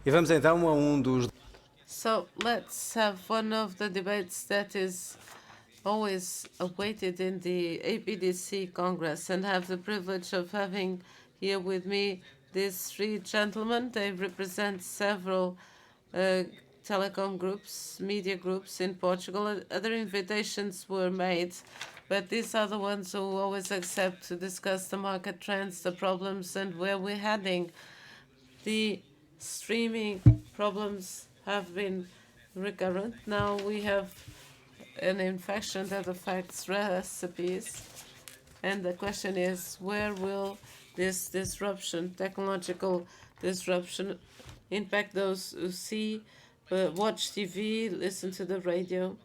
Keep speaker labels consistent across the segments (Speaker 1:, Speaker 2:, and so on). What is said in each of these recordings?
Speaker 1: E vamos então a dos.
Speaker 2: So let's have one of the debates that is always awaited in the APDC Congress, and have the privilege of having here with me these three gentlemen. They represent several telecom groups, media groups in Portugal. Other invitations were made, but these are the ones who always accept to discuss the market trends, the problems, and where we're heading. The streaming problems have been recurrent. Now we have an infection that affects recipes, and the question is, where will this disruption, technological disruption, impact those who see, watch TV, listen to the radio?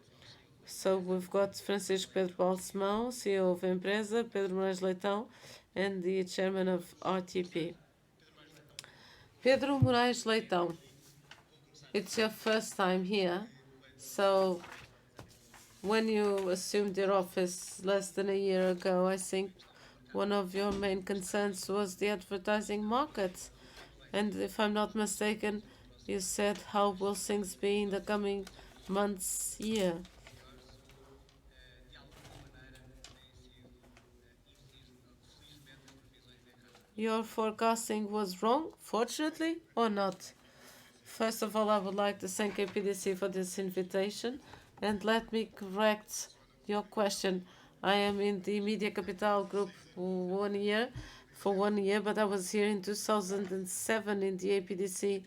Speaker 2: So we've got Francisco Pedro Balsemão, CEO of Empresa, Pedro Moraes Leitão, and the chairman of RTP. Pedro Moraes Leitão, it's your first time here, so when you assumed your office less than a year ago, I think one of your main concerns was the advertising market. And if I'm not mistaken, you said, how will things be in the coming months, year? Your forecasting was wrong, fortunately, or not? First of all, I would like to thank APDC for this invitation, and let me correct your question. I am in the Media Capital Group for 1 year, but I was here in 2007 in the APDC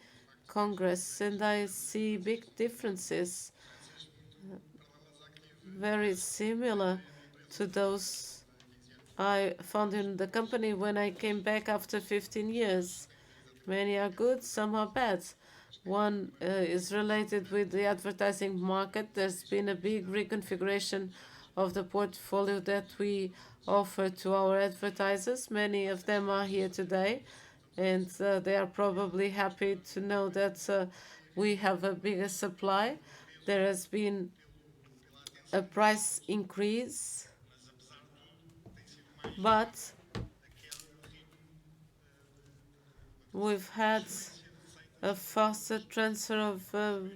Speaker 2: Congress, and I see big differences, very similar to those I found in the company when I came back after 15 years. Many are good, some are bad. One is related with the advertising market. There's been a big reconfiguration of the portfolio that we offer to our advertisers. Many of them are here today, and they are probably happy to know that we have a bigger supply. There has been a price increase, but we've had a faster transfer of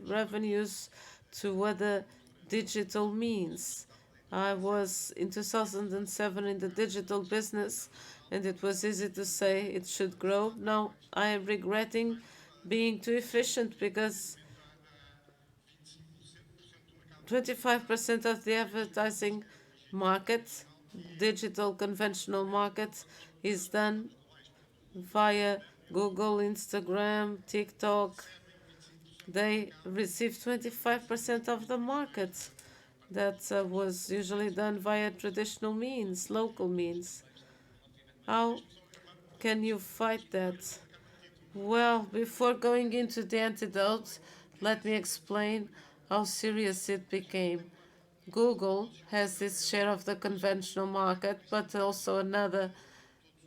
Speaker 2: revenues to other digital means. I was in 2007 in the digital business, and it was easy to say it should grow. Now I am regretting being too efficient, because 25% of the advertising market, digital conventional market, is done via Google, Instagram, TikTok. They receive 25% of the market that was usually done via traditional means, local means. How can you fight that? Well, before going into the antidote, let me explain how serious it became. Google has its share of the conventional market, but also another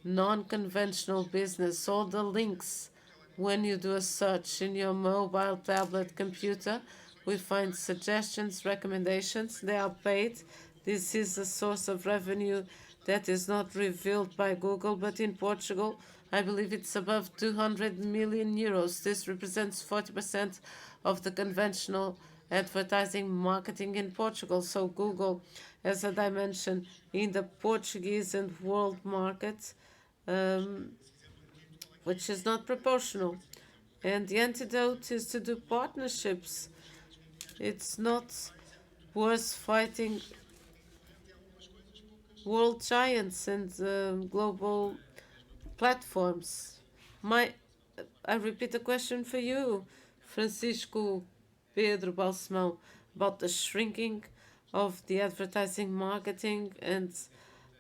Speaker 2: non-conventional business. All the links, when you do a search in your mobile, tablet, computer, we find suggestions, recommendations. They are paid. This is a source of revenue that is not revealed by Google, but in Portugal, I believe it's above 200 million euros. This represents 40% of the conventional advertising marketing in Portugal. So Google has a dimension in the Portuguese and world market, which is not proportional. And the antidote is to do partnerships. It's not worth fighting world giants and global platforms. I repeat the question for you, Francisco Pedro Balsemão, about the shrinking of the advertising marketing and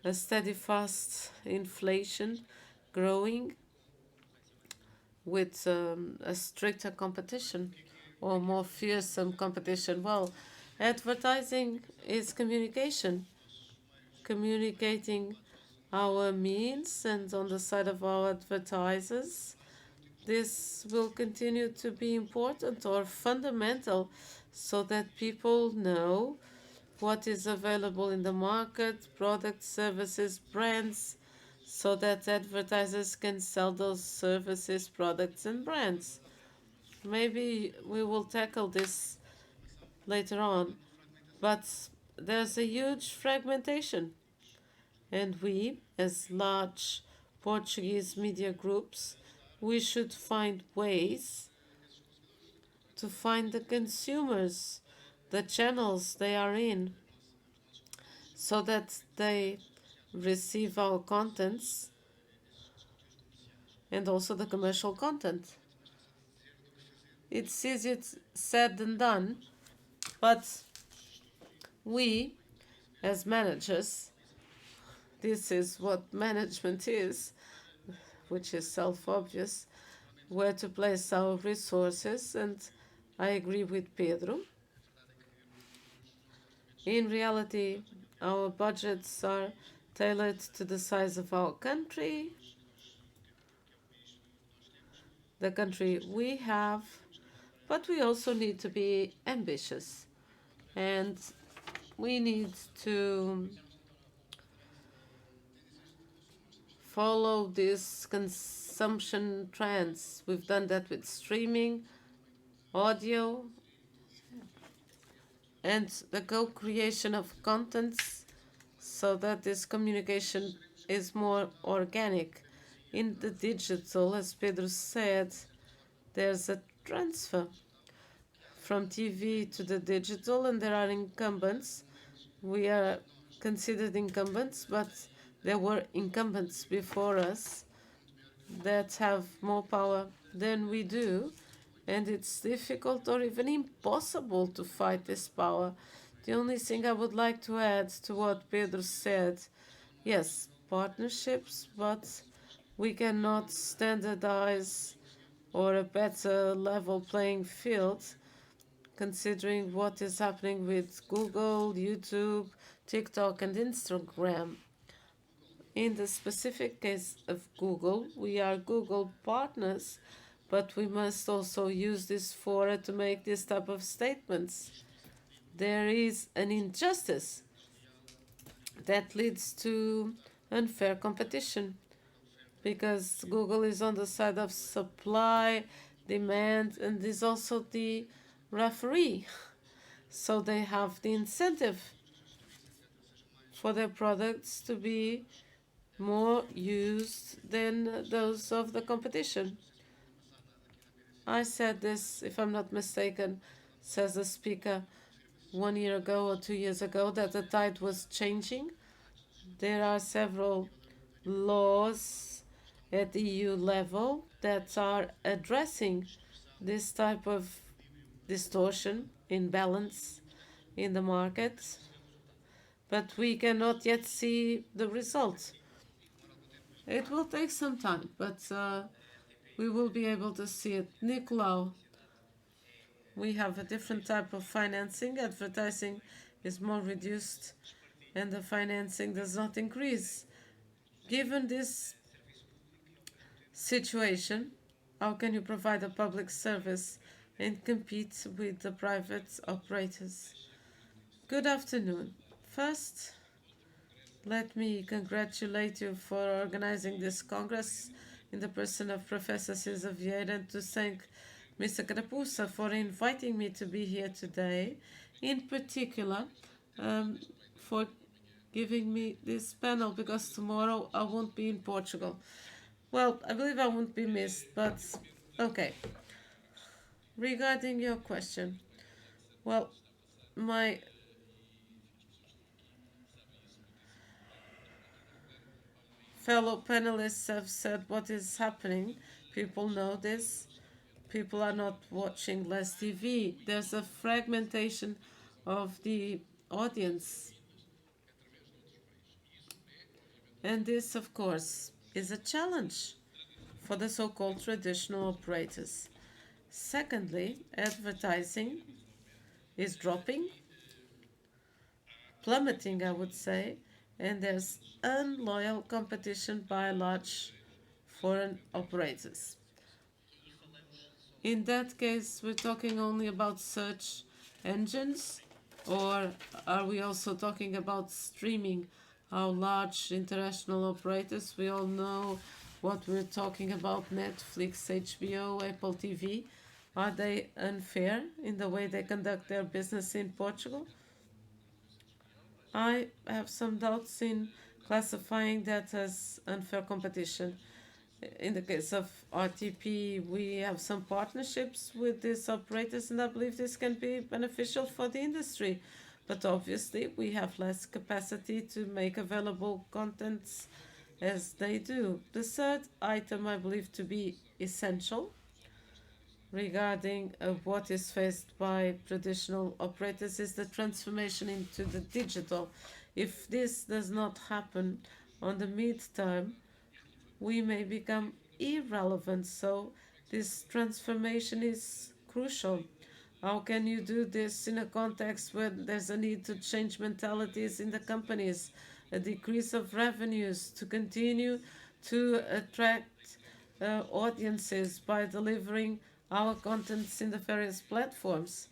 Speaker 2: a steady fast inflation growing with a stricter competition or more fearsome competition. Well, advertising is communication, communicating our means, and on the side of our advertisers, this will continue to be important or fundamental, so that people know what is available in the market, products, services, brands, so that advertisers can sell those services, products, and brands. Maybe we will tackle this later on, but there's a huge fragmentation, and we, as large Portuguese media groups, we should find ways to find the consumers, the channels they are in, so that they receive our contents and also the commercial content. It's easier said than done, but we, as managers, this is what management is, which is self-obvious, where to place our resources, and I agree with Pedro. In reality, our budgets are tailored to the size of our country, the country we have, but we also need to be ambitious, and we need to follow these consumption trends. We've done that with streaming, audio, and the co-creation of contents so that this communication is more organic. In the digital, as Pedro said, there's a transfer from TV to the digital, and there are incumbents. We are considered incumbents, but there were incumbents before us that have more power than we do, and it's difficult or even impossible to fight this power. The only thing I would like to add to what Pedro said, yes, partnerships, but we cannot standardize or a better level playing field considering what is happening with Google, YouTube, TikTok, and Instagram. In the specific case of Google, we are Google partners, but we must also use this fora to make this type of statements. There is an injustice that leads to unfair competition because Google is on the side of supply, demand, and is also the referee. So they have the incentive for their products to be more used than those of the competition. I said this, if I'm not mistaken, says the speaker, 1 year ago or 2 years ago, that the tide was changing. There are several laws at EU level that are addressing this type of distortion, imbalance in the market, but we cannot yet see the results. It will take some time, but we will be able to see it. Nicolau, we have a different type of financing. Advertising is more reduced and the financing does not increase. Given this situation, how can you provide a public service and compete with the private operators? Good afternoon. First, let me congratulate you for organizing this Congress in the person of Professor Cesar Vieira, and to thank Mr. Carapuça for inviting me to be here today, in particular for giving me this panel, because tomorrow I won't be in Portugal. Well, I believe I won't be missed, but okay. Regarding your question, well, my fellow panelists have said what is happening. People know this. People are not watching less TV. There's a fragmentation of the audience. And this, of course, is a challenge for the so-called traditional operators. Secondly, advertising is dropping, plummeting, I would say, and there's unloyal competition by large foreign operators. In that case, we're talking only about search engines, or are we also talking about streaming? How large international operators, we all know what we're talking about: Netflix, HBO, Apple TV, Are they unfair in the way they conduct their business in Portugal? I have some doubts in classifying that as unfair competition. In the case of RTP, we have some partnerships with these operators, and I believe this can be beneficial for the industry. But obviously, we have less capacity to make available contents as they do. The third item I believe to be essential regarding what is faced by traditional operators is the transformation into the digital. If this does not happen on the midterm, we may become irrelevant. So, this transformation is crucial. How can you do this in a context where there's a need to change mentalities in the companies, a decrease of revenues, to continue to attract audiences by delivering our contents in the various platforms?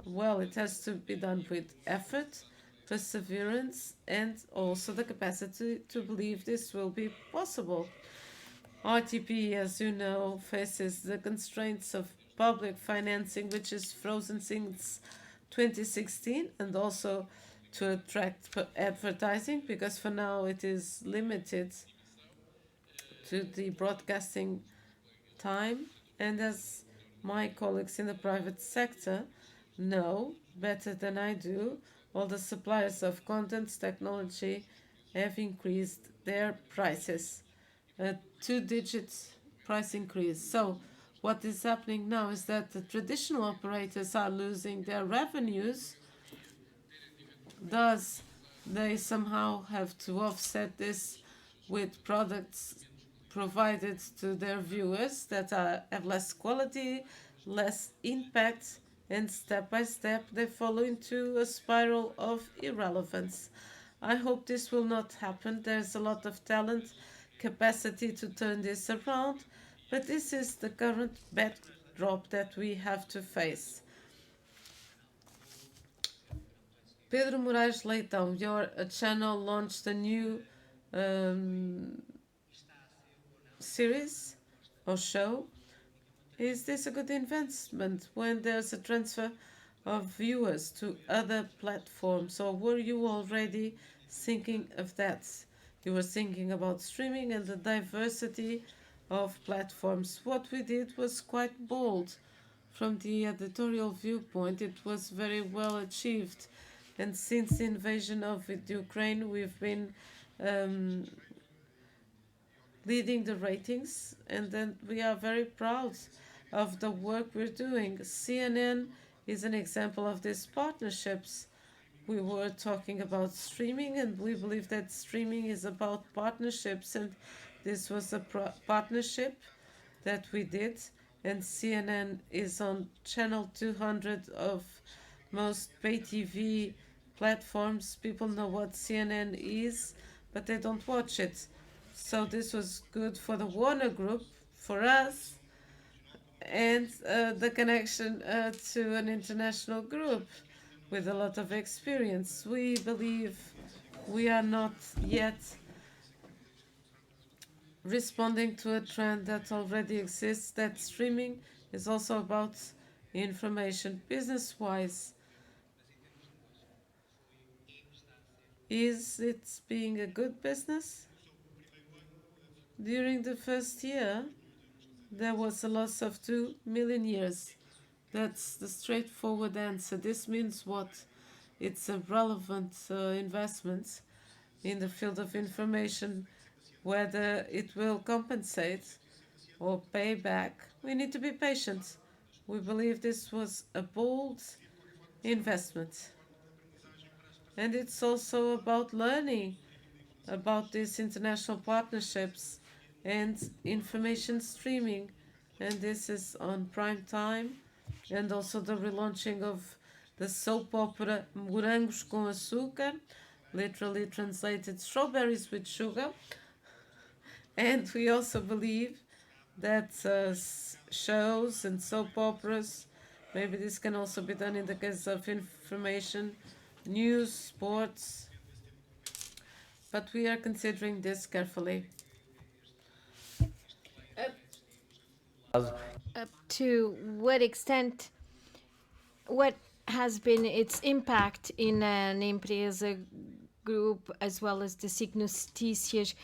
Speaker 2: Well, it has to be done with effort, perseverance, and also the capacity to believe this will be possible. RTP, as you know, faces the constraints of public financing, which is frozen since 2016, and also to attract advertising, because for now it is limited to the broadcasting time. And as my colleagues in the private sector know better than I do, all the suppliers of content technology have increased their prices, a two-digit price increase. So what is happening now is that the traditional operators are losing their revenues. Thus, they somehow have to offset this with products provided to their viewers that have less quality, less impact, and step by step they fall into a spiral of irrelevance. I hope this will not happen. There's a lot of talent, capacity to turn this around, but this is the current backdrop that we have to face. Pedro Moraes Leitão, your channel launched a new um, series or show. Is this a good investment when there's a transfer of viewers to other platforms, or were you already thinking of that? You were thinking about streaming and the diversity of platforms. What we did was quite bold. From the editorial viewpoint, it was very well achieved. And since the invasion of Ukraine, we've been um, leading the ratings, and then we are very proud of the work we're doing. CNN is an example of these partnerships. We were talking about streaming, and we believe that streaming is about partnerships, and this was a partnership that we did. And CNN is on channel 200 of most pay TV platforms. People know what CNN is, but they don't watch it. So this was good for the Warner Group, for us, and the connection to an international group with a lot of experience. We believe we are not yet responding to a trend that already exists, that streaming is also about information. Business wise, is it being a good business? During the first year, there was a loss of 2 million years. That's the straightforward answer. This means what? It's a relevant investment in the field of information. Whether it will compensate or pay back, we need to be patient. We believe this was a bold investment. And it's also about learning about these international partnerships and information streaming. And this is on prime time. And also the relaunching of the soap opera Morangos com Açúcar, literally translated strawberries with sugar. And we also believe that shows and soap operas, maybe this can also be done in the case of information, news, sports, but we are considering this carefully.
Speaker 1: Up to what extent, what has been its impact in an empresa group as well as the Signoticias.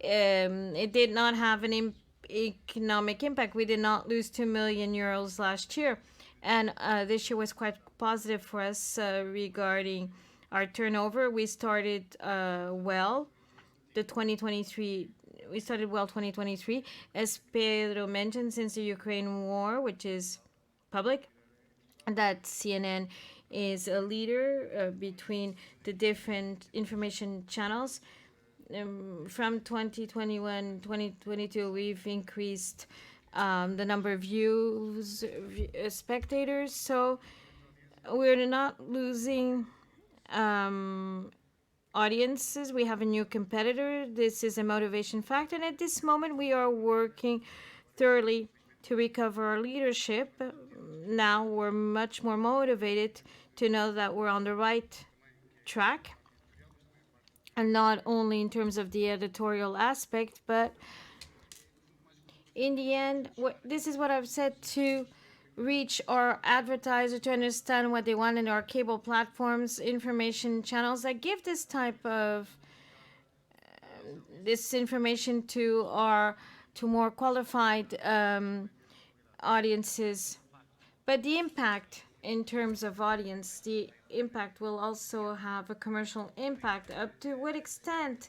Speaker 1: It did not have an economic impact. We did not lose 2 million euros last year. And this year was quite positive for us regarding our turnover. We started well. The 2023, we started well 2023. As Pedro mentioned, since the Ukraine war, which is public, that CNN is a leader between the different information channels. From 2021 2022 we've increased the number of views, spectators, so we're not losing audiences. We have a new competitor. This is a motivation factor, and at this moment we are working thoroughly to recover our leadership. Now we're much more motivated to know that we're on the right track, and not only in terms of the editorial aspect, but in the end, this is what I've said, to reach our advertiser, to understand what they want in our cable platforms, information channels that give this type of this information to more qualified audiences. But the impact in terms of audience, the impact will also have a commercial impact. Up to what extent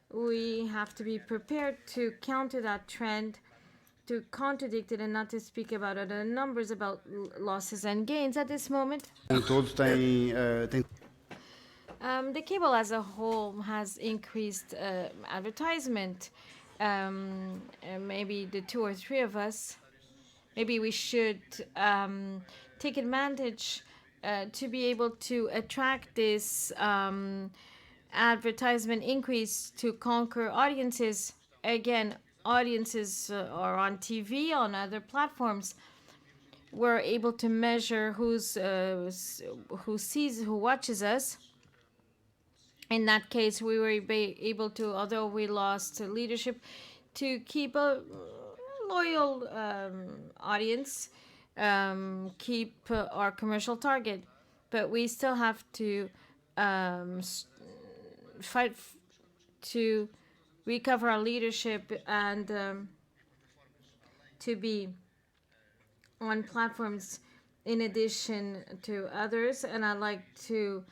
Speaker 1: we have to be prepared to counter that trend, to contradict it, and not to speak about other numbers, about losses and gains at this moment. The cable as a whole has increased advertisement. Maybe the two or three of us, maybe we should take advantage to be able to attract this advertisement increase to conquer audiences. Again, audiences are on TV, on other platforms. We're able to measure who sees, who watches us. In that case, we were able to, although we lost leadership, to keep a loyal audience, keep our commercial target. But we still have to fight to recover our leadership and to be on platforms in addition to others. And I'd like to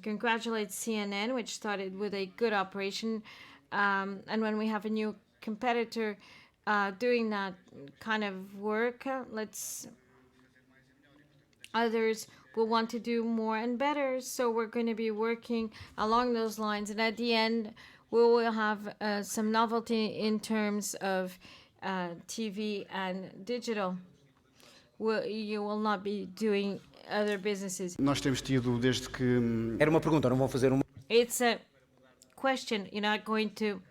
Speaker 1: congratulate CNN, which started with a good operation. And when we have a new competitor doing that kind of work, others will want to do more and better. So we're going to be working along those lines. And at the end, we will have some novelty in terms of TV and digital. You will not be doing other businesses.
Speaker 3: Nós temos tido desde que. Era uma pergunta, não vão fazer uma.
Speaker 1: It's a question. You're not going to.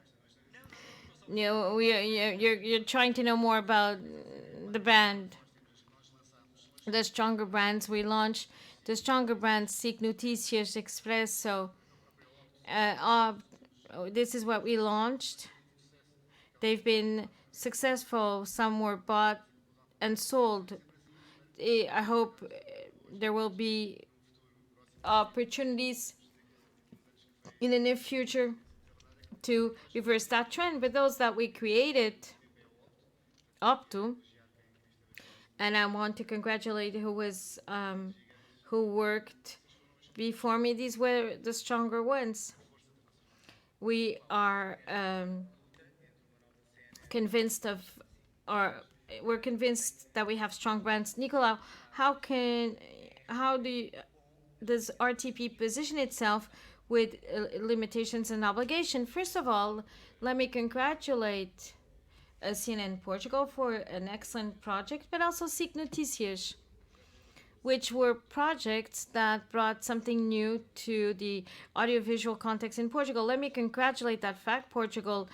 Speaker 1: You're trying to know more about the brand, the stronger brands we launched, the stronger brands, Signoticias, Expresso. This is what we launched. They've been successful. Some were bought and sold. I hope there will be opportunities in the near future to reverse that trend. But those that we created up to, and I want to congratulate who worked before me. These were the stronger ones. We are convinced we're convinced that we have strong brands. Nicolau, does RTP position itself with limitations and obligation? First of all, let me congratulate CNN Portugal for an excellent project, but also SIC Notícias, which were projects that brought something new to the audiovisual context in Portugal. Let me congratulate that fact. Portugal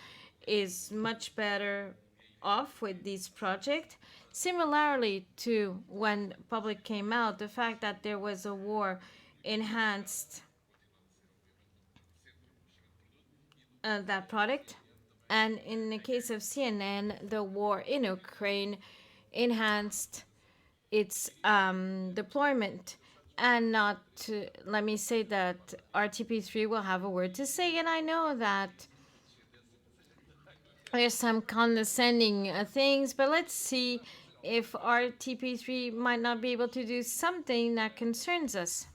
Speaker 1: is much better off with this project. Similarly to when Public came out, the fact that there was a war enhanced that product. And in the case of CNN, the war in Ukraine enhanced its deployment. And not let me say that RTP3 will have a word to say, and I know that there's some condescending things, but let's see if RTP3 might not be able to do something that concerns us.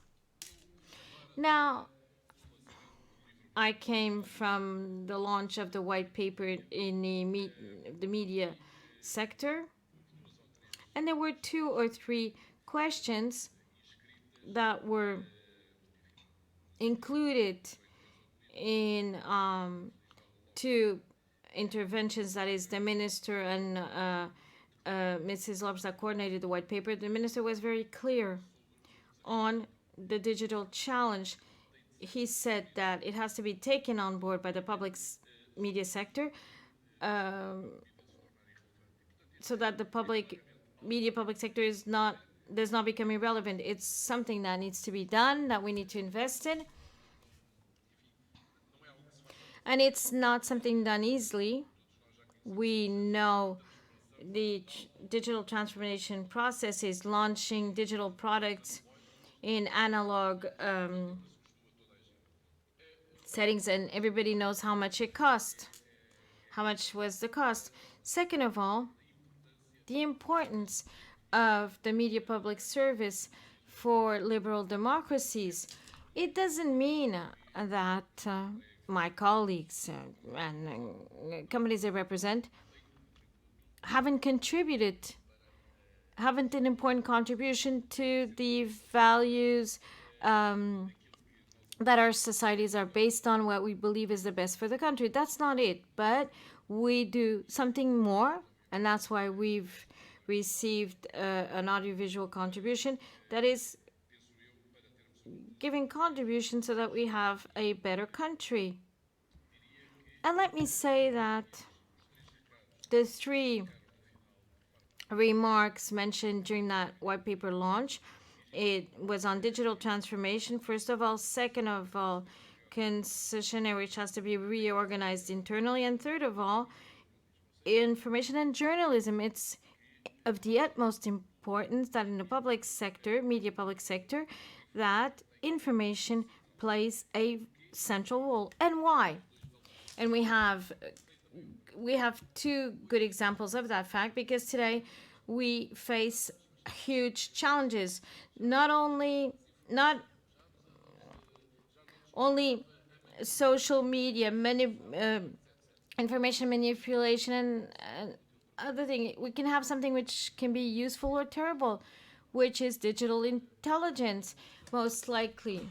Speaker 1: Now, I came from the launch of the white paper in the media sector, and there were 2 or 3 questions that were included in 2 interventions. That is, the minister and Mrs. Lopes that coordinated the white paper. The minister was very clear on the digital challenge. He said that it has to be taken on board by the public media sector, so that the public sector does not become irrelevant. It's something that needs to be done, that we need to invest in, and it's not something done easily. We know the digital transformation process is launching digital products in analog settings, and everybody knows how much it cost. How much was the cost? Second of all, the importance of the media public service for liberal democracies. It doesn't mean that my colleagues and companies I represent haven't an important contribution to the values that our societies are based on, what we believe is the best for the country. That's not it. But we do something more, and that's why we've received an audiovisual contribution that is giving contribution so that we have a better country. And let me say that the 3 remarks mentioned during that white paper launch, it was on digital transformation, first of all. Second of all, concessionary, which has to be reorganized internally. And third of all, information and journalism. It's of the utmost importance that in the public sector, media public sector, that information plays a central role. And why? And we have 2 good examples of that fact, because today we face huge challenges. Not only social media, information manipulation, and other thing. We can have something which can be useful or terrible, which is digital intelligence. Most likely,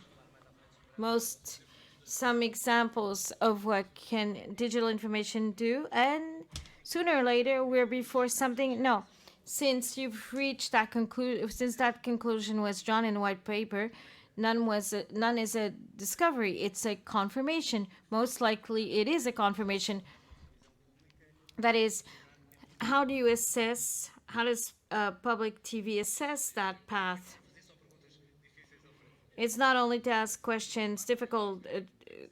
Speaker 1: some examples of what can digital information do, and sooner or later we're before something. No, since you've reached that conclusion, since that conclusion was drawn in a white paper, none is a discovery. It's a confirmation. Most likely, it is a confirmation. That is, how does public TV assess that path? It's not only to ask difficult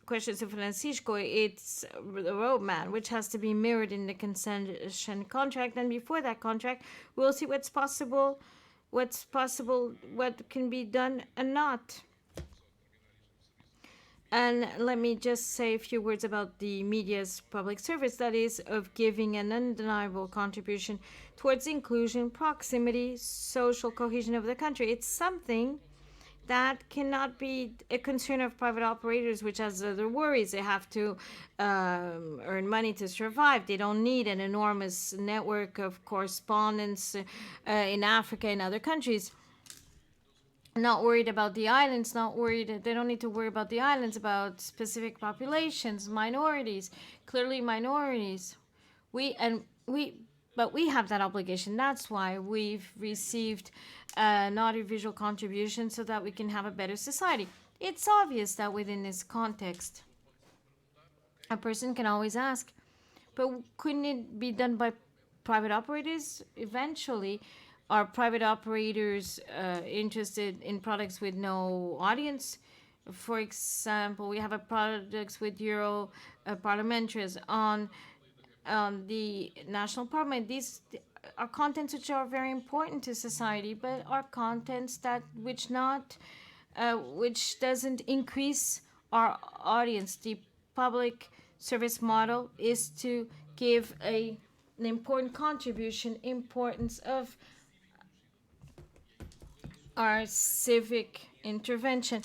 Speaker 1: questions of Francisco, it's the roadmap, which has to be mirrored in the concession contract. And before that contract, we'll see what's possible, what can be done and not. And let me just say a few words about the media's public service, that is, of giving an undeniable contribution towards inclusion, proximity, social cohesion of the country. It's something that cannot be a concern of private operators, which has other worries. They have to earn money to survive. They don't need an enormous network of correspondents in Africa and other countries. Not worried about the islands, they don't need to worry about the islands, about specific populations, minorities, clearly minorities. But we have that obligation. That's why we've received an audiovisual contribution, so that we can have a better society. It's obvious that within this context, a person can always ask, but couldn't it be done by private operators eventually? Are private operators interested in products with no audience? For example, we have a products with Euro parliamentarians on the national parliament. These are contents which are very important to society, but are contents that which doesn't increase our audience. The public service model is to give an important contribution, importance of our civic intervention.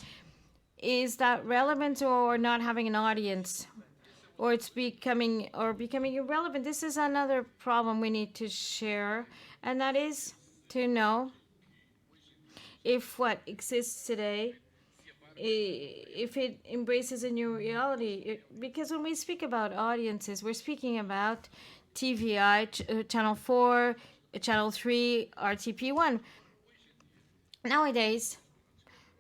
Speaker 1: Is that relevant or not having an audience? Or it's becoming irrelevant. This is another problem we need to share, and that is to know if what exists today, if it embraces a new reality. Because when we speak about audiences, we're speaking about TVI, Channel 4, Channel 3, RTP1. Nowadays,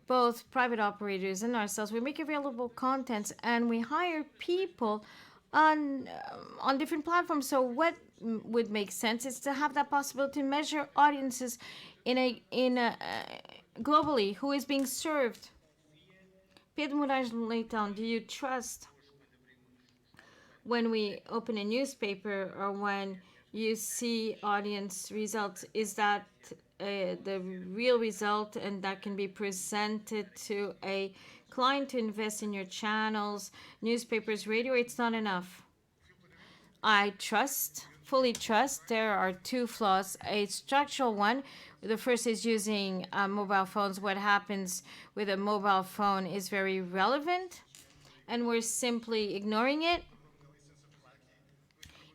Speaker 1: both private operators and ourselves, we make available contents and we hire people on different platforms. So what would make sense is to have that possibility to measure audiences in a globally, who is being served. Pedro Moraes Leitão, do you trust when we open a newspaper or when you see audience results, is that the real result, and that can be presented to a client to invest in your channels, newspapers, radio? It's not enough. I fully trust. There are two flaws. A structural one. The first is using mobile phones. What happens with a mobile phone is very relevant, and we're simply ignoring it.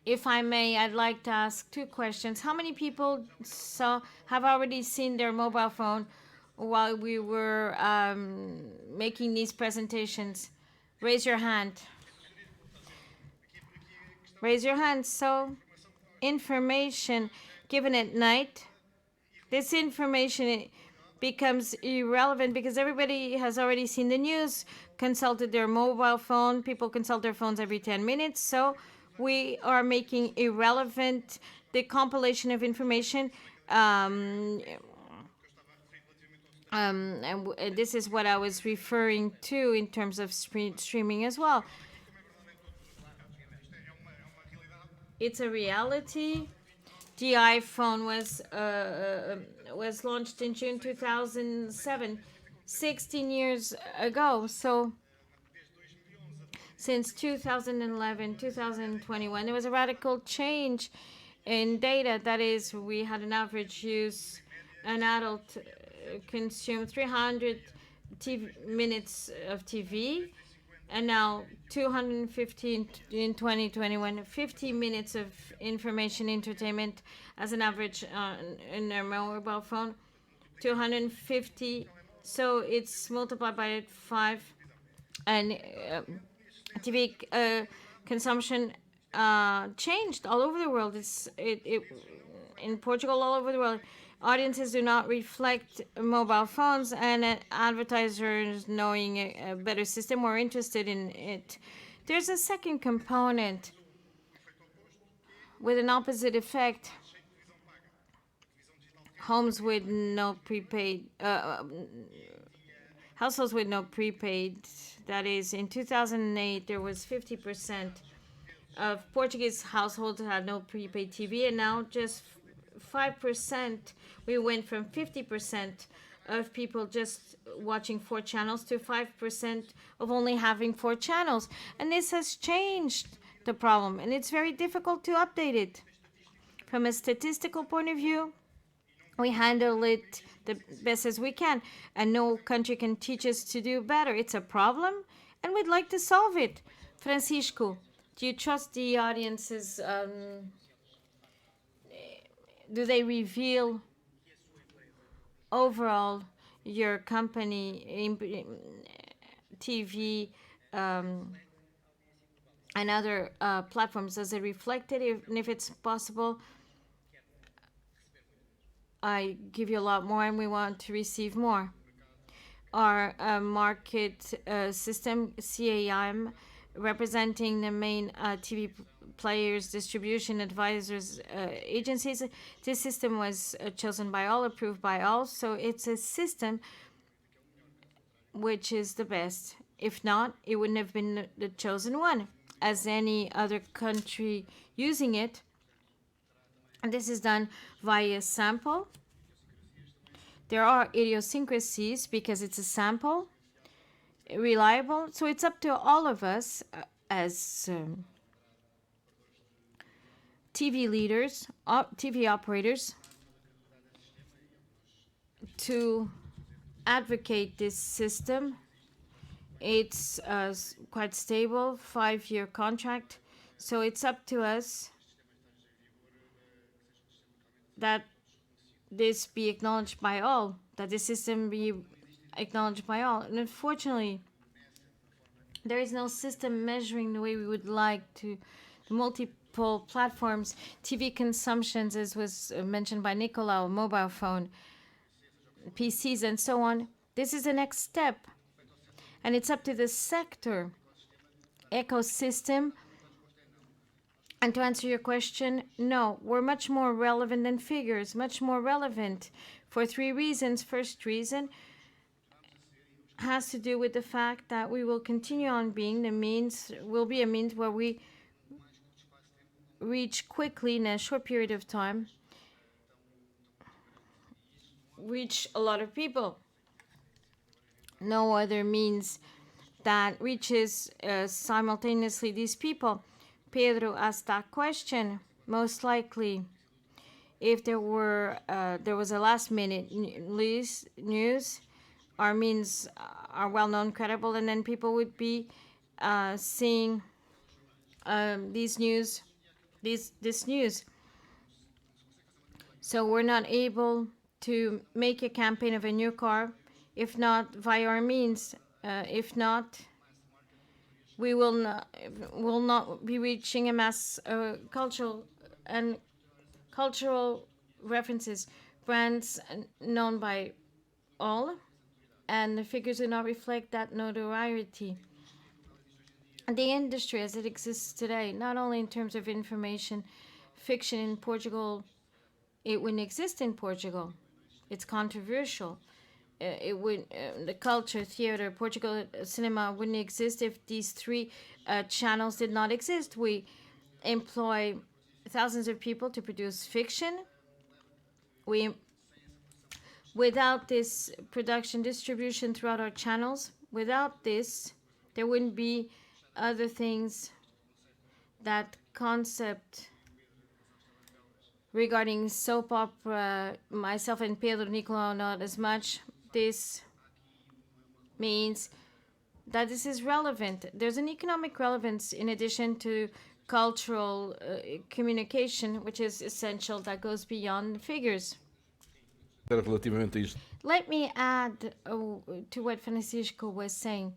Speaker 1: If I may, I'd like to ask two questions. How many people have already seen their mobile phone while we were making these presentations? Raise your hand. Raise your hand. So, information given at night, this information becomes irrelevant because everybody has already seen the news, consulted their mobile phone. People consult their phones every 10 minutes. So, we are making irrelevant the compilation of information. And this is what I was referring to in terms of streaming as well. It's a reality. The iPhone was launched in June 2007, 16 years ago. So since 2011, 2021, there was a radical change in data. That is, we had an average use, an adult consumed 300 minutes of TV, and now 215 in 2021, 50 minutes of information entertainment as an average in their mobile phone, 250. So it's multiplied by 5, and TV consumption changed all over the world. In Portugal, all over the world. Audiences do not reflect mobile phones, and advertisers, knowing a better system, were interested in it. There's a second component with an opposite effect. Households with no prepaid, that is, in 2008, there was 50% of Portuguese households had no prepaid TV, and now just 5%. We went from 50% of people just watching 4 channels to 5% of only having 4 channels. And this has changed the problem, and it's very difficult to update it. From a statistical point of view, we handle it the best as we can, and no country can teach us to do better. It's a problem, and we'd like to solve it. Francisco, do you trust the audiences? Do they reveal overall your company in TV and other platforms? Does it reflect it? And if it's possible, I give you a lot more and we want to receive more. Our market system, CAIM, representing the main TV players, distribution advisors, agencies. This system was chosen by all, approved by all. So it's a system which is the best. If not, it wouldn't have been the chosen one. As any other country using it, And this is done via sample. There are idiosyncrasies because it's a sample, reliable. So it's up to all of us as TV leaders, TV operators, to advocate this system. It's quite stable, 5-year contract. So it's up to us that this be acknowledged by all, that the system be acknowledged by all. And unfortunately, there is no system measuring the way we would like to the multiple platforms, TV consumptions, as was mentioned by Nicolau, mobile phone, PCs, and so on. This is the next step. And it's up to the sector, ecosystem. And to answer your question, no, we're much more relevant than figures, much more relevant for 3 reasons. First reason has to do with the fact that we will continue on being the means, will be a means where we reach quickly in a short period of time, reach a lot of people. No other means that reaches simultaneously these people. Pedro asked that question. Most likely, if there was a last minute news, our means are well known, credible, and then people would be seeing this news. So we're not able to make a campaign of a new car, if not via our means. If not, we will not be reaching a mass cultural references, brands known by all, and the figures do not reflect that notoriety. The industry as it exists today, not only in terms of information, fiction in Portugal, it wouldn't exist in Portugal. It's controversial. It would the culture, theater, Portugal cinema wouldn't exist if these 3 channels did not exist. We employ thousands of people to produce fiction. Without this production distribution throughout our channels, without this, there wouldn't be other things. That concept regarding soap opera, myself and Pedro Nicolau not as much. This means that this is relevant. There's an economic relevance in addition to cultural communication, which is essential, that goes beyond figures. Let me add to what Francisco was saying.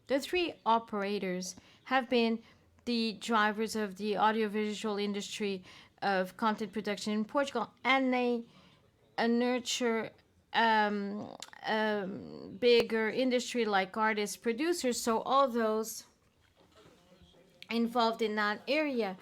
Speaker 1: The 3 operators have been the drivers of the audiovisual industry of content production in Portugal, and they nurture bigger industry like artists, producers, so all those involved in that area.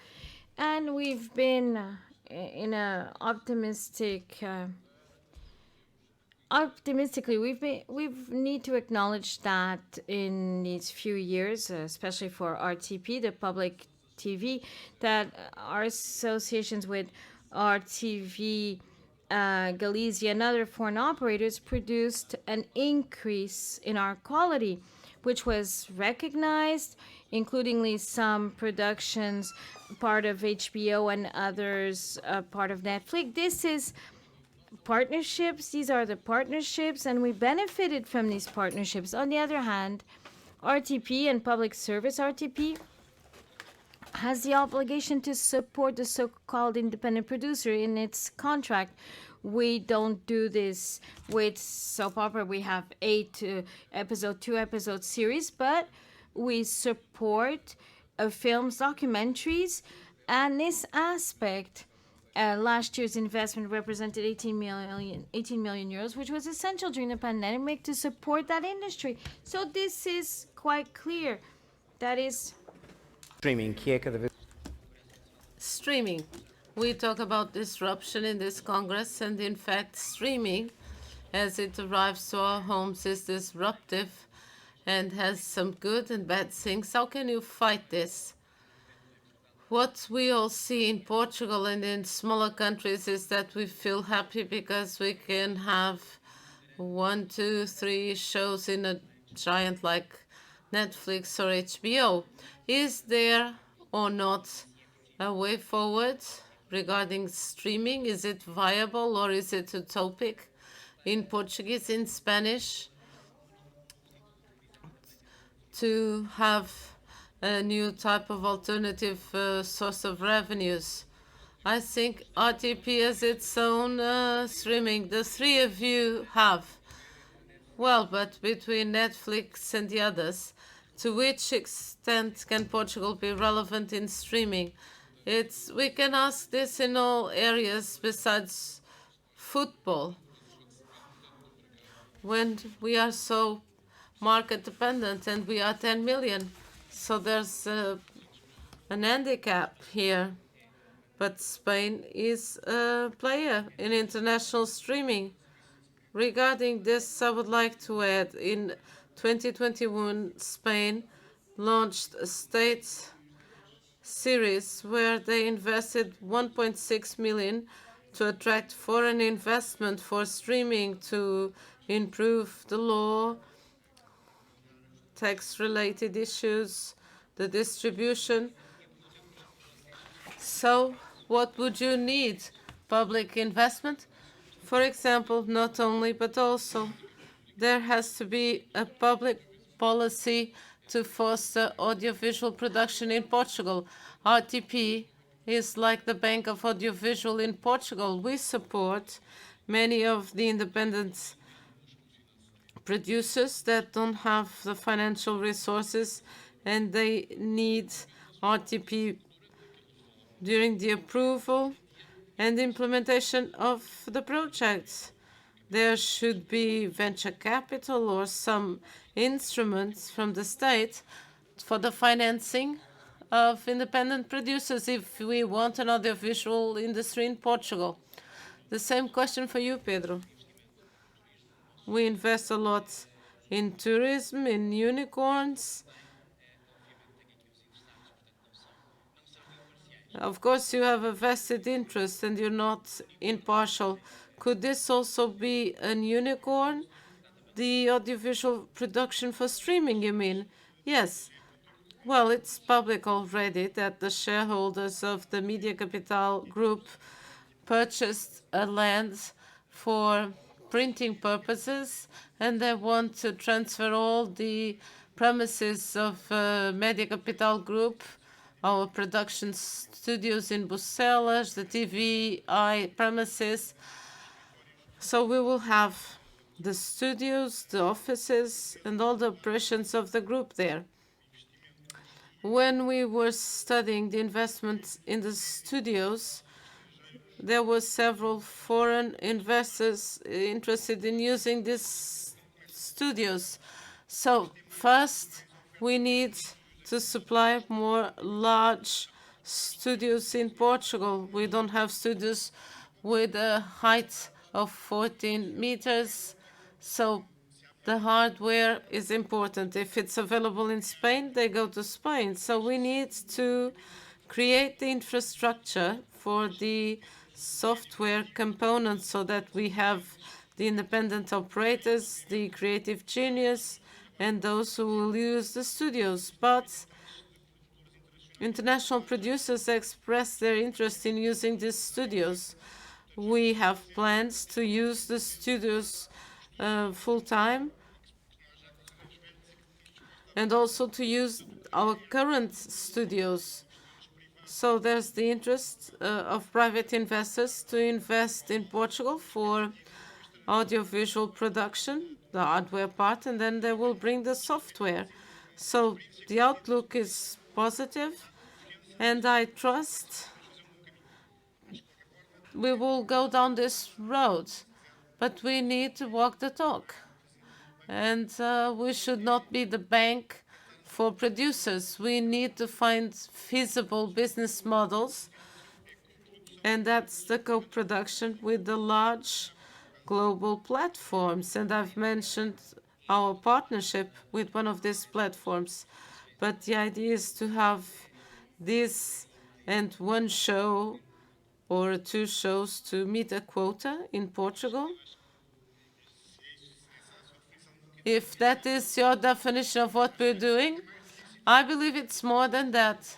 Speaker 1: And we've been in a optimistically, we've need to acknowledge that in these few years, especially for RTP, the public TV, that our associations with RTV, Galicia, and other foreign operators produced an increase in our quality, which was recognized, including some productions part of HBO and others part of Netflix. This is partnerships. These are the partnerships, and we benefited from these partnerships. On the other hand, RTP and public service RTP has the obligation to support the so-called independent producer in its contract. We don't do this with soap opera. We have 2 episode series, but we support films, documentaries, and this aspect. Last year's investment represented 18 million euros, which was essential during the pandemic to support that industry. So this is quite clear. That is
Speaker 2: Streaming. We talk about disruption in this Congress, and in fact, streaming, as it arrives to our homes, is disruptive and has some good and bad things. How can you fight this? What we all see in Portugal and in smaller countries is that we feel happy because we can have 1, 2, 3 shows in a giant like Netflix or HBO. Is there or not a way forward regarding streaming? Is it viable or is it utopic in Portuguese, in Spanish, to have a new type of alternative source of revenues? I think RTP has its own streaming. The three of you have. Well, but between Netflix and the others, to which extent can Portugal be relevant in streaming? We can ask this in all areas besides football. When we are so market dependent and we are 10 million, so there's an handicap here. But Spain is a player in international streaming. Regarding this, I would like to add, in 2021, Spain launched a state series where they invested 1.6 million to attract foreign investment for streaming to improve the law, tax-related issues, the distribution. So what would you need? Public investment? For example, not only, but also there has to be a public policy to foster audiovisual production in Portugal. RTP is like the Bank of Audiovisual in Portugal. We support many of the independent producers that don't have the financial resources and they need RTP during the approval and implementation of the projects. There should be venture capital or some instruments from the state for the financing of independent producers if we want an audiovisual industry in Portugal. The same question for you, Pedro. We invest a lot in tourism, in unicorns. Of course, you have a vested interest and you're not impartial. Could this also be an unicorn? The audiovisual production for streaming, you mean? Yes. Well, it's public already that the shareholders of the Media Capital Group purchased a land for printing purposes, and they want to transfer all the premises of Media Capital Group, our production studios in Brussels, the TVI premises. So we will have the studios, the offices, and all the operations of the group there. When we were studying the investments in the studios, there were several foreign investors interested in using these studios. So first, we need to supply more large studios in Portugal. We don't have studios with a height of 14 meters. So the hardware is important. If it's available in Spain, they go to Spain. So we need to create the infrastructure for the software components so that we have the independent operators, the creative genius, and those who will use the studios. But international producers express their interest in using these studios. We have plans to use the studios full-time and also to use our current studios. So there's the interest of private investors to invest in Portugal for audiovisual production, the hardware part, and then they will bring the software. So the outlook is positive, and I trust we will go down this road, but we need to walk the talk. And we should not be the bank for producers. We need to find feasible business models, and that's the co-production with the large global platforms. And I've mentioned our partnership with one of these platforms. But the idea is to have this and one show or two shows to meet a quota in Portugal? If that is your definition of what we're doing, I believe it's more than that.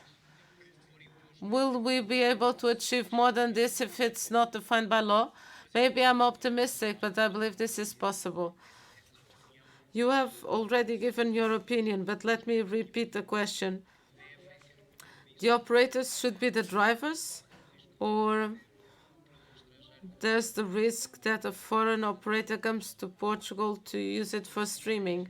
Speaker 2: Will we be able to achieve more than this if it's not defined by law? Maybe I'm optimistic, but I believe this is possible. You have already given your opinion, but let me repeat the question. The operators should be the drivers, or there's the risk that a foreign operator comes to Portugal to use it for streaming?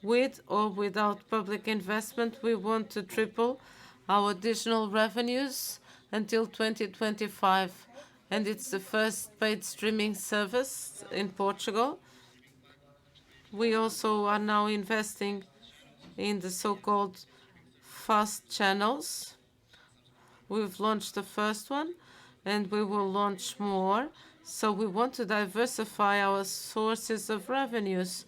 Speaker 2: With or without public investment, we want to triple our additional revenues until 2025. And it's the first paid streaming service in Portugal. We also are now investing in the so-called fast channels. We've launched the first one, and we will launch more. So we want to diversify our sources of revenues.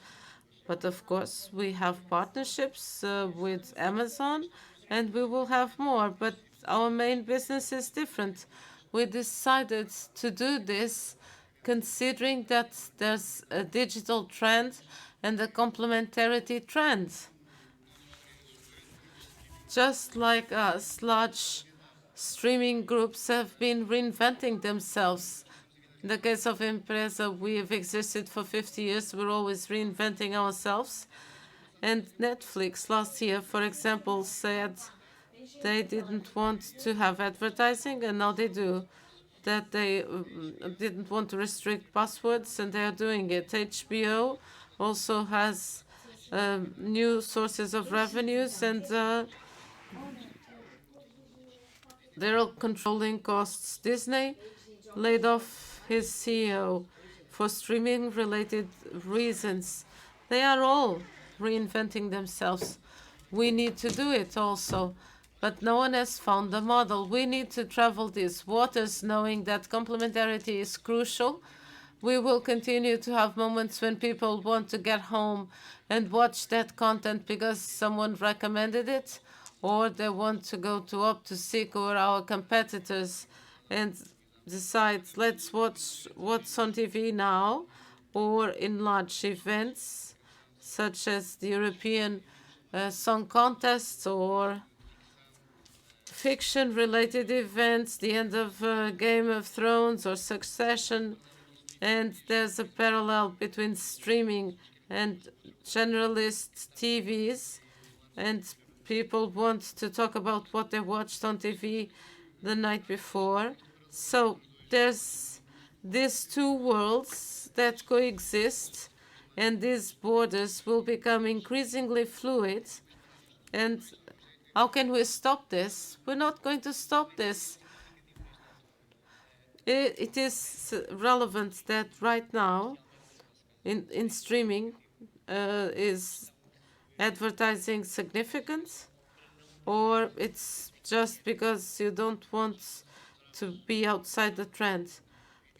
Speaker 2: But of course, we have partnerships with Amazon, and we will have more. But our main business is different. We decided to do this considering that there's a digital trend and a complementarity trend. Just like us, large streaming groups have been reinventing themselves. In the case of Empresa, we have existed for 50 years. We're always reinventing ourselves. And Netflix last year, for example, said they didn't want to have advertising, and now they do. That they didn't want to restrict passwords, and they are doing it. HBO also has new sources of revenues, and they're all controlling costs. Disney laid off his CEO for streaming-related reasons. They are all reinventing themselves. We need to do it also, but no one has found the model. We need to travel these waters knowing that complementarity is crucial. We will continue to have moments when people want to get home and watch that content because someone recommended it, or they want to go to Optosec or our competitors and decide, let's watch what's on TV now, or in large events such as the European Song Contest or fiction-related events, the end of Game of Thrones or Succession. And there's a parallel between streaming and generalist TVs, and people want to talk about what they watched on TV the night before. So there's these two worlds that coexist, and these borders will become increasingly fluid. And how can we stop this? We're not going to stop this. It is relevant that right now in streaming is advertising significant, or it's just because you don't want to be outside the trend.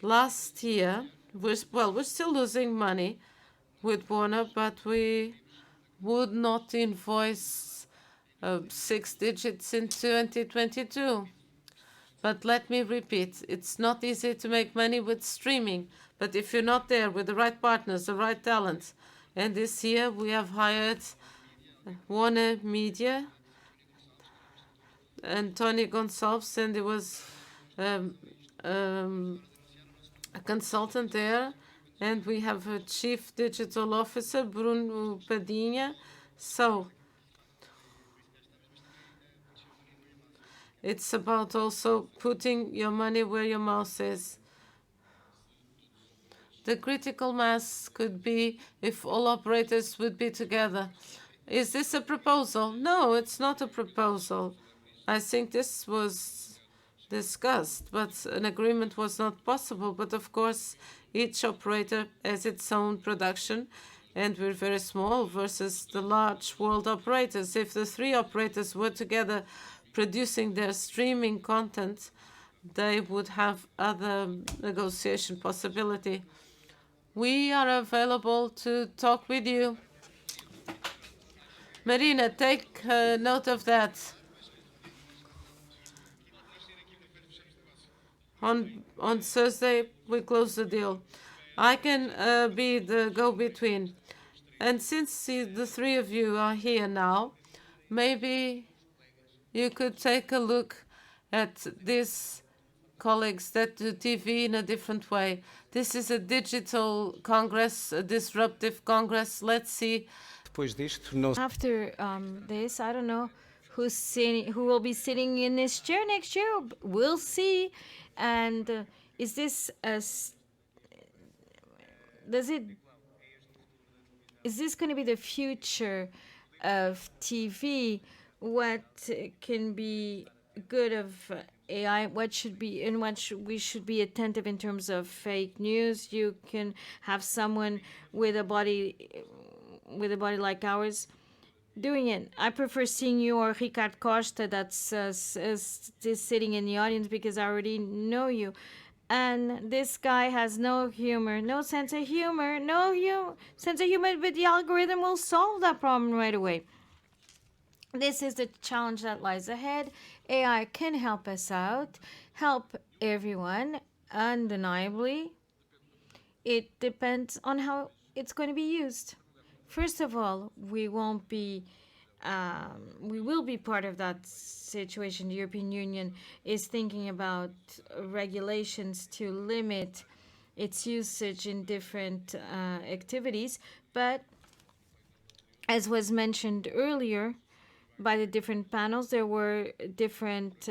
Speaker 2: Last year, we're still losing money with Warner, but we would not invoice 6 digits in 2022. But let me repeat, it's not easy to make money with streaming. But if you're not there with the right partners, the right talent, and this year we have hired Warner Media and Tony Gonçalves, and there was a consultant there, and we have a chief digital officer, Bruno Padinha. So it's about also putting your money where your mouth is. The critical mass could be if all operators would be together. Is this a proposal? No, it's not a proposal. I think this was discussed, but an agreement was not possible. But of course, each operator has its own production, and we're very small versus the large world operators. If the three operators were together producing their streaming content, they would have other negotiation possibility. We are available to talk with you. Marina, take note of that. On Thursday, we close the deal. I can be the go-between. And since the three of you are here now, maybe you could take a look at these colleagues that do TV in a different way. This is a digital congress, a disruptive congress. Let's see.
Speaker 3: Depois disto, não
Speaker 1: After this, I don't know who will be sitting in this chair next year. We'll see. And is this does it is this going to be the future of TV? What can be good of AI? What should be and what we should be attentive in terms of fake news? You can have someone with a body like ours doing it. I prefer seeing you or Ricard Costa that's sitting in the audience because I already know you. And this guy has no humor, no sense of humor, sense of humor, but the algorithm will solve that problem right away. This is the challenge that lies ahead. AI can help us out, help everyone, undeniably. It depends on how it's going to be used. First of all, we will be part of that situation. The European Union is thinking about regulations to limit its usage in different activities. But as was mentioned earlier by the different panels, there were different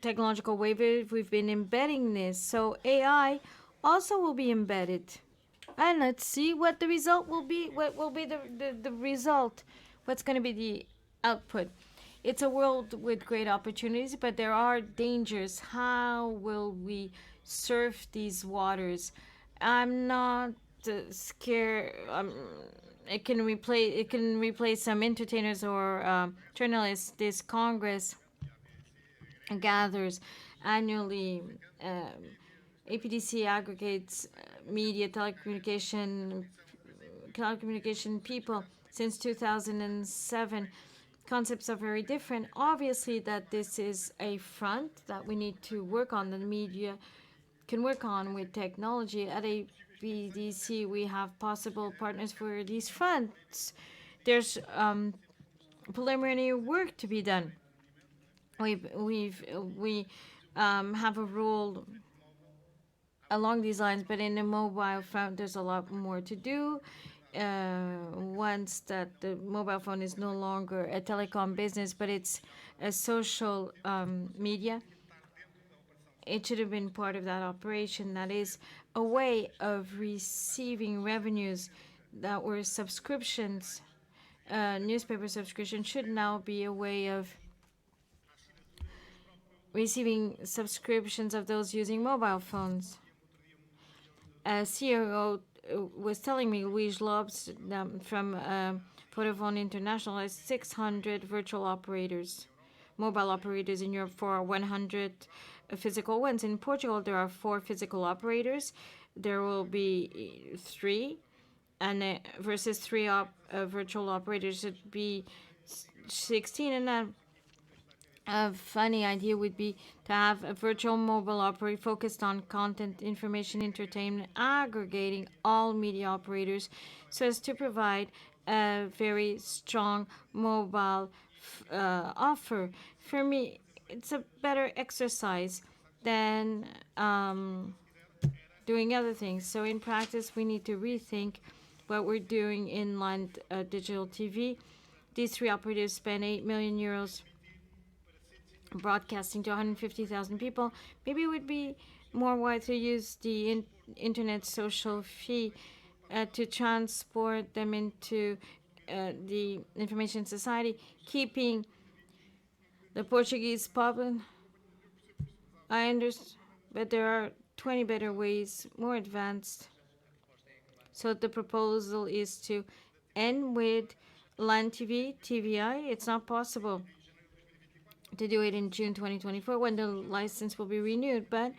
Speaker 1: technological waivers. We've been embedding this. So AI also will be embedded. And let's see what the result will be. What will be the result? What's going to be the output? It's a world with great opportunities, but there are dangers. How will we surf these waters? I'm not scared. It can replace some entertainers or journalists. This Congress gathers annually. APDC aggregates media, telecommunication people since 2007. Concepts are very different. Obviously, that this is a front that we need to work on. The media can work on with technology. At APDC, we have possible partners for these fronts. There's preliminary work to be done. We have a rule along these lines, but in the mobile phone, there's a lot more to do. Once that the mobile phone is no longer a telecom business, but it's a social media, it should have been part of that operation. That is a way of receiving revenues that were subscriptions. Newspaper subscription should now be a way of receiving subscriptions of those using mobile phones. A CEO was telling me, Luis Lopes from Vodafone International, has 600 virtual operators, mobile operators in Europe for 100 physical ones. In Portugal, there are 4 physical operators. There will be 3, and versus 3 virtual operators, it'd be 16. And a funny idea would be to have a virtual mobile operator focused on content, information, entertainment, aggregating all media operators so as to provide a very strong mobile offer. For me, it's a better exercise than doing other things. So in practice, we need to rethink what we're doing in line digital TV. These 3 operators spend 8 million euros broadcasting to 150,000 people. Maybe it would be more wise to use the internet social fee to transport them into the information society, keeping the Portuguese public. I understand, but there are 20 better ways, more advanced. So the proposal is to end with LAN TV, TVI. It's not possible to do it in June 2024 when the license will be renewed, but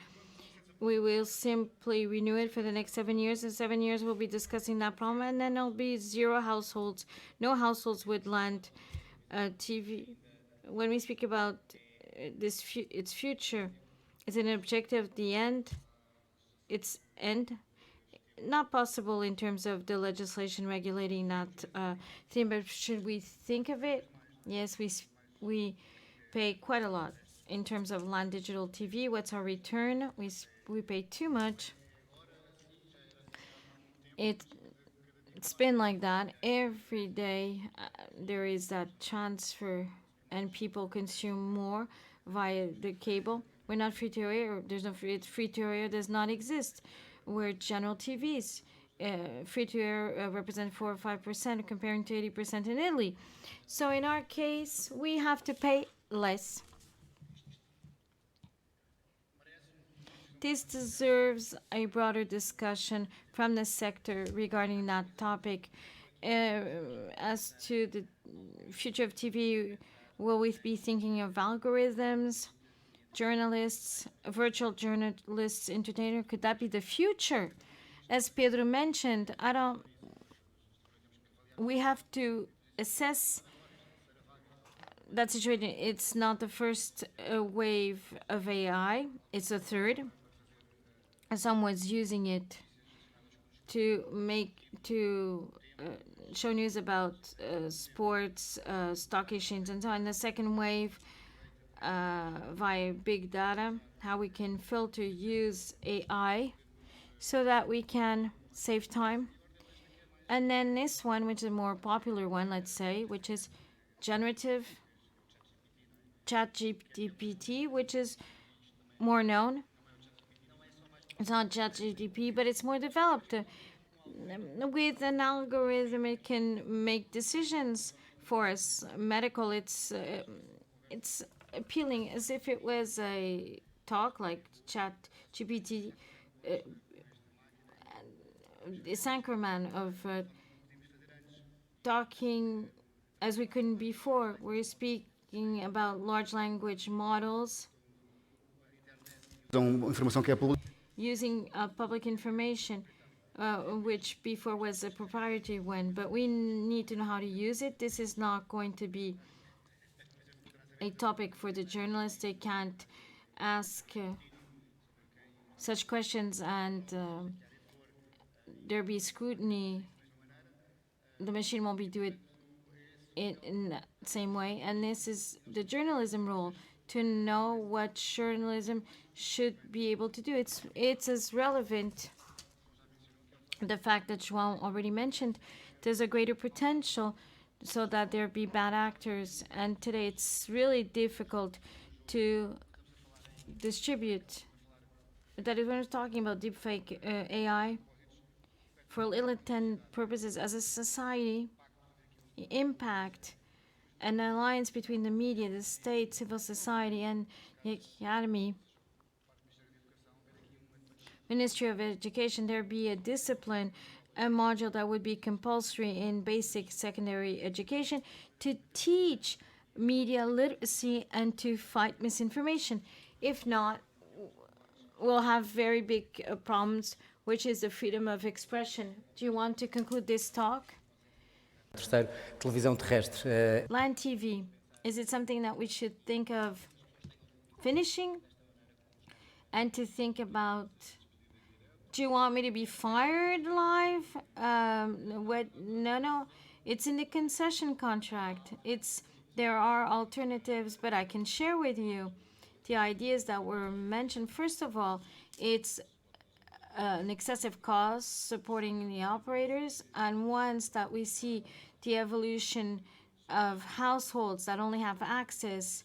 Speaker 1: we will simply renew it for the next 7 years. In 7 years, we'll be discussing that problem, and then there'll be 0 households, no households with LAN TV. When we speak about its future, Is it an objective? The end? Its end? Not possible in terms of the legislation regulating that thing, but should we think of it? Yes, we pay quite a lot in terms of land digital TV. What's our return? We pay too much. It's been like that every day. There is that transfer, and people consume more via the cable. We're not free to air. There's no free to air does not exist. We're general TVs. Free to air represent 4 or 5%, comparing to 80% in Italy. So in our case, we have to pay less. This deserves a broader discussion from the sector regarding that topic. As to the future of TV, will we be thinking of algorithms, journalists, virtual journalists, entertainer? Could that be the future? As Pedro mentioned, we have to assess that situation. It's not the first wave of AI, it's the third. Someone's using it to show news about sports, stock exchange, and so on. The second wave, via big data, how we can filter, use AI so that we can save time. And then this one, which is a more popular one, let's say, which is generative chat GPT, which is more known. It's not ChatGPT, but it's more developed. With an algorithm, it can make decisions for us. Medical, it's appealing as if it was a talk like ChatGPT, this anchorman of talking as we couldn't before. We're speaking about large language models
Speaker 3: Informação que é pública.
Speaker 1: using public information, which before was a proprietary one, but we need to know how to use it. This is not going to be a topic for the journalists. They can't ask such questions and there be scrutiny. The machine won't be do it in that same way, and this is the journalism role, to know what journalism should be able to do. It's as relevant. The fact that João already mentioned, there's a greater potential so that there be bad actors, and today it's really difficult to distribute. That is when we're talking about deepfake AI for ill-intent purposes as a society, the impact, an alliance between the media, the state, civil society, and the academy, Ministry of Education, there be a discipline, a module that would be compulsory in basic secondary education to teach media literacy and to fight misinformation. If not, we'll have very big problems, which is the freedom of expression. Do you want to conclude this talk?
Speaker 3: Terceiro, televisão terrestre.
Speaker 1: Land TV, is it something that we should think of finishing? And to think about, do you want me to be fired live? No, it's in the concession contract. There are alternatives, but I can share with you the ideas that were mentioned. First of all, it's an excessive cost supporting the operators, and once that we see the evolution of households that only have access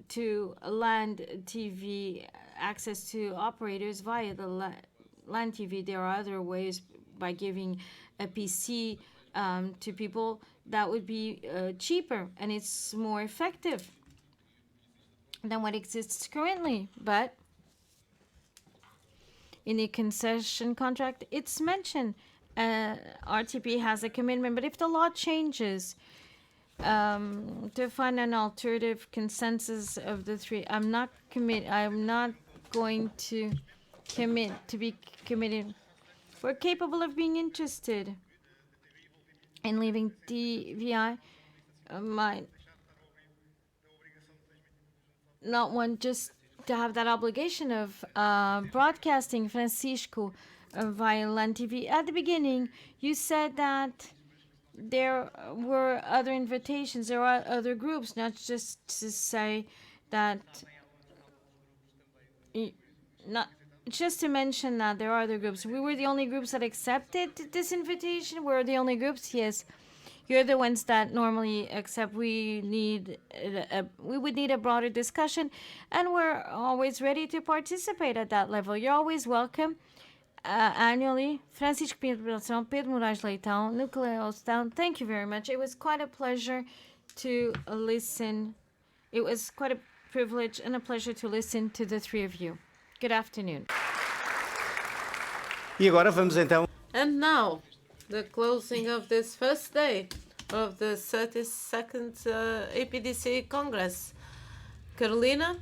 Speaker 1: to land TV, access to operators via the land TV, there are other ways by giving a PC to people that would be cheaper, and it's more effective than what exists currently. But in the concession contract, it's mentioned RTP has a commitment, but if the law changes to find an alternative consensus of the three, I'm not going to commit to be committed. We're capable of being interested in leaving DVI. Might not want just to have that obligation of broadcasting, Francisco, via LAN TV. At the beginning, you said that there were other invitations, there are other groups, not just to say that, not just to mention that there are other groups. We were the only groups that accepted this invitation. We're the only groups, yes. You're the ones that normally accept. We would need a broader discussion, and we're always ready to participate at that level. You're always welcome. Annually, Francisco Pedro Moraes Leitão, Nucleus Town. Thank you very much. It was quite a pleasure to listen. It was quite a privilege and a pleasure to listen to the three of you. Good afternoon.
Speaker 3: E agora vamos então.
Speaker 2: And now, the closing of this first day of the 32nd APDC Congress. Carolina,